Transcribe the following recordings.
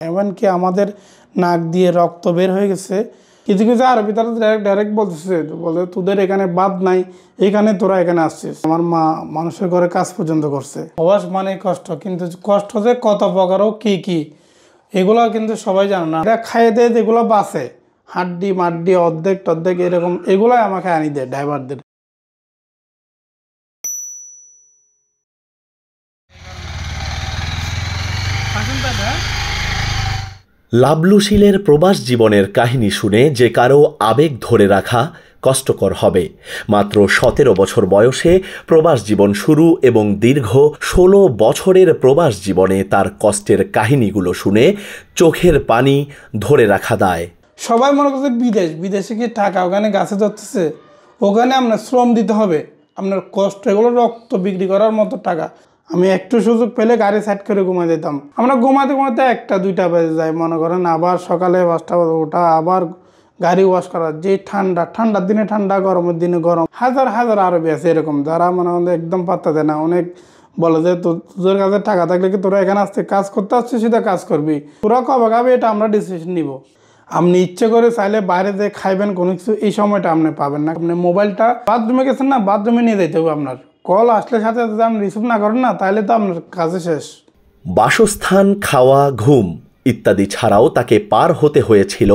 এমনকি আমাদের নাক দিয়ে রক্ত বের হয়ে গেছে। কিছু কিছু আরবি তারা ডাইরেক্ট বলতেছে, বলে তোদের এখানে বাদ নাই, এখানে তোরা এখানে আসছিস। আমার মা মানুষের ঘরে কাজ পর্যন্ত করছে। প্রবাস মানে কষ্ট, কিন্তু কষ্ট যে কত প্রকারও কি এগুলো কিন্তু সবাই জানে না। এটা খাইয়ে দেয় যেগুলো বাঁচে, হাড্ডি মাড্ডি অর্ধেক এরকম, এগুলাই আমাকে আনি দেয় ড্রাইভারদের। লাবলু শীলের প্রবাস জীবনের কাহিনী শুনে যে কারো আবেগ ধরে রাখা কষ্টকর হবে। মাত্র ১৭ বছর বয়সে প্রবাস জীবন শুরু এবং দীর্ঘ ১৬ বছরের প্রবাস জীবনে তার কষ্টের কাহিনীগুলো শুনে চোখের পানি ধরে রাখা দায়। সবাই মনে করছে বিদেশে কি টাকা ওখানে গাছে ধরতেছে, ওখানে আপনার শ্রম দিতে হবে, আপনার কষ্ট এগুলো রক্ত বিক্রি করার মতো টাকা। আমি একটু সুযোগ পেলে গাড়ি সাইড করে ঘুমাই যেতাম। আমরা ঘুমাতে 1-2 বেজে যায় মনে করেন, আবার সকালে 5টা বাজে ওঠা, আবার গাড়ি ওয়াশ করা। যে ঠান্ডার দিনে ঠান্ডা, গরমের দিনে গরম। হাজার আরবি আছে এরকম যারা মানে আমাদের একদম পাত্তা দেয় না। অনেক বলে যে তোদের কাছে টাকা থাকলে কি তোরা এখানে আসতে কাজ করতে আসছিস, সেটা কাজ করবি, তোরা কবে খাবে এটা আমরা ডিসিশন নিব। আপনি ইচ্ছে করে চাইলে বাইরে যে খাইবেন কোনো কিছু, এই সময়টা আপনি পাবেন না। আপনি মোবাইলটা বাথরুমে গেছেন না, বাথরুমে নিয়ে যেতে হবে। আপনার কল আসলে সাথে সাথে আপনি রিসিভ না করেন না, তাহলে তো আপনার কাজে শেষ। বাসস্থান, খাওয়া, ঘুম ইত্যাদি ছাড়াও তাকে পার হতে হয়েছিল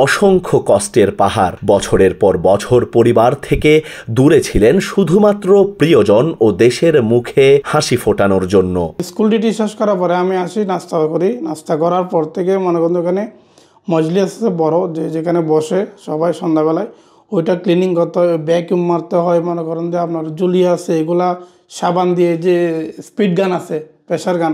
অসংখ্য কষ্টের পাহাড়। বছরের পর বছর পরিবার থেকে দূরে ছিলেন শুধুমাত্র প্রিয়জন ও দেশের মুখে হাসি ফোটানোর জন্য। স্কুল ডিউটি শেষ করার পরে আমি আসি, নাস্তা করি। নাস্তা করার পর থেকে মনে করেন ওখানে মজলিস আছে বড়, যেখানে বসে সবাই সন্ধ্যাবেলায়, ওইটা ক্লিনিং করতে হয়, ভ্যাকিউম মারতে হয়। মনে করেন যে আপনার জুলি আছে, এগুলা সাবান দিয়ে, যে স্পিড গান আছে, প্রেশার গান,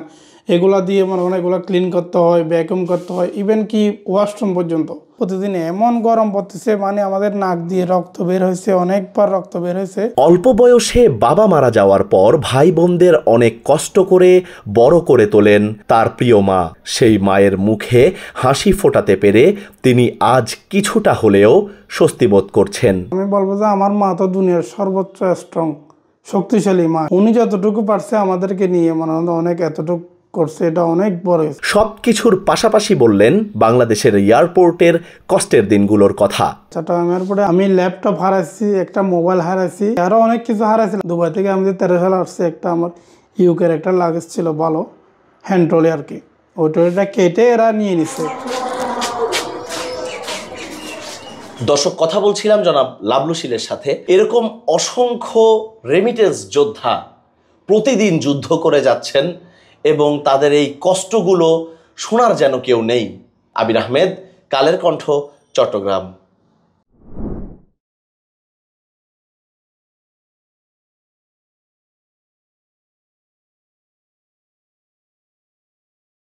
এগুলা দিয়ে মনে করেন এগুলো ক্লিন করতে হয়, ভ্যাকিউম করতে হয়, ইভেন কি ওয়াশরুম পর্যন্ত। প্রতিদিন এমন গরম পড়তেছে, মানে আমাদের নাক দিয়ে রক্ত বের হয়েছে, অনেকবার রক্ত বের হয়েছে। অল্প বয়সে বাবা মারা যাওয়ার পর ভাই বোনদের অনেক কষ্ট করে বড় করে তোলেন তার প্রিয় মা। সেই মায়ের মুখে হাসি ফোটাতে পেরে তিনি আজ কিছুটা হলেও স্বস্তি বোধ করছেন। আমি বলবো যে আমার মা তো দুনিয়ার সর্বোচ্চ স্ট্রং, শক্তিশালী মা। উনি যতটুকু পারছে আমাদেরকে নিয়ে মানে অনেক এতটুকু করছে, এটা অনেক বড়। সবকিছুর পাশাপাশি বললেন বাংলাদেশের এয়ারপোর্টের কষ্টের দিনগুলোর কথা। চট্টগ্রাম এয়ারপোর্টে আমি ল্যাপটপ হারাইছি, একটা মোবাইল হারাইছি, আরো অনেক কিছু হারাইছি। দুবাই থেকে আমি 13 সালে আসছি, একটা আমার ইউকের একটা লাগেজ ছিল ভালো, হ্যান্ড ট্রলি আর কি, ওই ট্রলিটা কেটে এরা নিয়ে নিচ্ছে। দর্শক, কথা বলছিলাম জনাব লাবলু শীলের সাথে। এরকম অসংখ্য রেমিটেন্স যোদ্ধা প্রতিদিন যুদ্ধ করে যাচ্ছেন এবং তাদের এই কষ্টগুলো শোনার যেন কেউ নেই। আবির আহমেদ, কালের কণ্ঠ, চট্টগ্রাম।